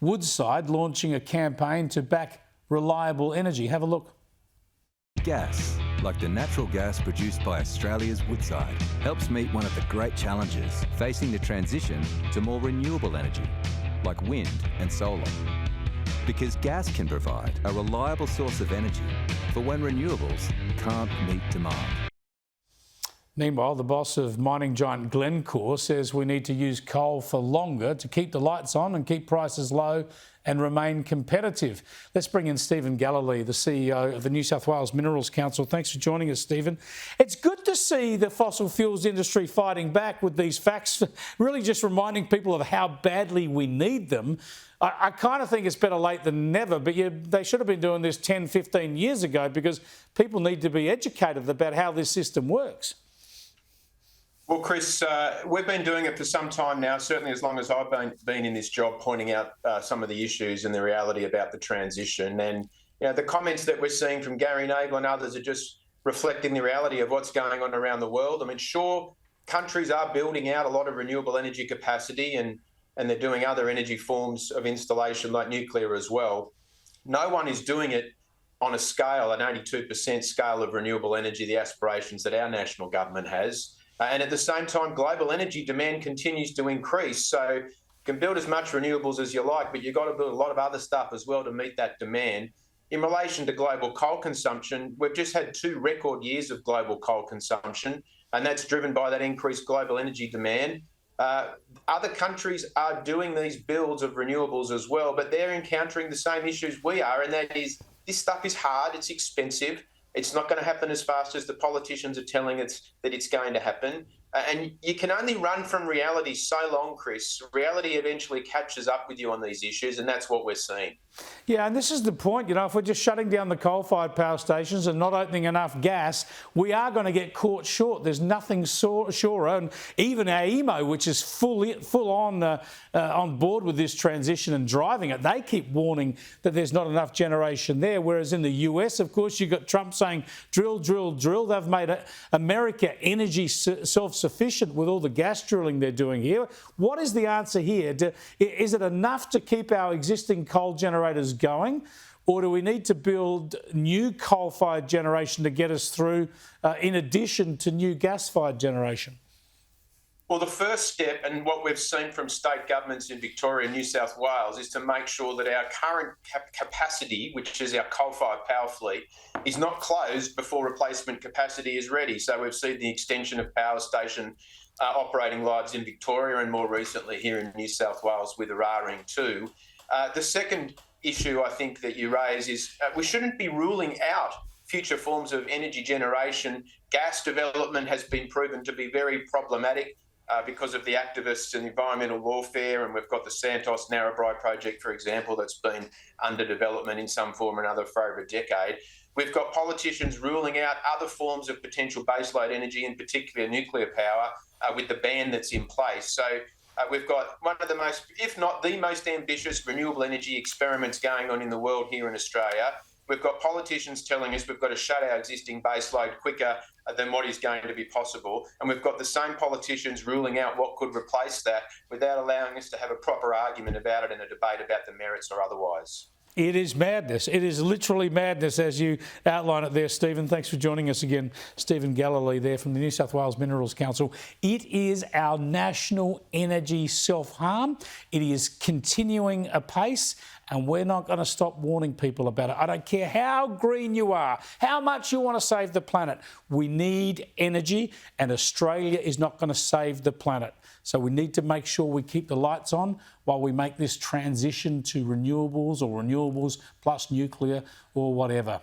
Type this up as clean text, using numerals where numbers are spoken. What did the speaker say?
Woodside launching a campaign to back reliable energy. Have a look. Gas, like the natural gas produced by Australia's Woodside, helps meet one of the great challenges facing the transition to more renewable energy, like wind and solar. Because gas can provide a reliable source of energy for when renewables can't meet demand. Meanwhile, the boss of mining giant Glencore says we need to use coal for longer to keep the lights on and keep prices low and remain competitive. Let's bring in Stephen Galilee, the CEO of the New South Wales Minerals Council. Thanks for joining us, Stephen. It's good to see the fossil fuels industry fighting back with these facts, really just reminding people of how badly we need them. I kind of think it's better late than never, but they should have been doing this 10, 15 years ago because people need to be educated about how this system works. Well, Chris, we've been doing it for some time now, certainly as long as I've been in this job, pointing out some of the issues and the reality about the transition. And the comments that we're seeing from Gary Nagle and others are just reflecting the reality of what's going on around the world. I mean, sure, countries are building out a lot of renewable energy capacity and they're doing other energy forms of installation like nuclear as well. No one is doing it on a scale, an 82% scale of renewable energy, the aspirations that our national government has. And at the same time, global energy demand continues to increase. So you can build as much renewables as you like, but you've got to build a lot of other stuff as well to meet that demand. In relation to global coal consumption, we've just had 2 record years of global coal consumption, and that's driven by that increased global energy demand. Other countries are doing these builds of renewables as well, but they're encountering the same issues we are, and that is this stuff is hard, it's expensive. It's not going to happen as fast as the politicians are telling us that it's going to happen. And you can only run from reality so long, Chris. Reality eventually catches up with you on these issues, and that's what we're seeing. Yeah, and this is the point. If we're just shutting down the coal-fired power stations and not opening enough gas, we are going to get caught short. There's nothing surer. And even our EMO, which is full on board with this transition and driving it, they keep warning that there's not enough generation there. Whereas in the US, of course, you've got Trump saying, drill, drill, drill. They've made America energy self-sufficient with all the gas drilling they're doing here. What is the answer here? Is it enough to keep our existing coal generators going, or do we need to build new coal-fired generation to get us through in addition to new gas-fired generation? Well, the first step, and what we've seen from state governments in Victoria and New South Wales, is to make sure that our current capacity, which is our coal-fired power fleet, is not closed before replacement capacity is ready. So we've seen the extension of power station operating lives in Victoria and more recently here in New South Wales with Eraring too. The second issue I think that you raise is we shouldn't be ruling out future forms of energy generation. Gas development has been proven to be very problematic because of the activists and environmental warfare, and we've got the Santos Narrabri project, for example, that's been under development in some form or another for over a decade. We've got politicians ruling out other forms of potential baseload energy, in particular nuclear power, with the ban that's in place. So we've got one of the most, if not the most ambitious renewable energy experiments going on in the world here in Australia. We've got politicians telling us we've got to shut our existing baseload quicker than what is going to be possible. And we've got the same politicians ruling out what could replace that without allowing us to have a proper argument about it in a debate about the merits or otherwise. It is madness. It is literally madness, as you outline it there, Stephen. Thanks for joining us again. Stephen Galilee there from the New South Wales Minerals Council. It is our national energy self-harm. It is continuing apace, and we're not going to stop warning people about it. I don't care how green you are, how much you want to save the planet. We need energy, and Australia is not going to save the planet. So we need to make sure we keep the lights on while we make this transition to renewables or renewables plus nuclear or whatever.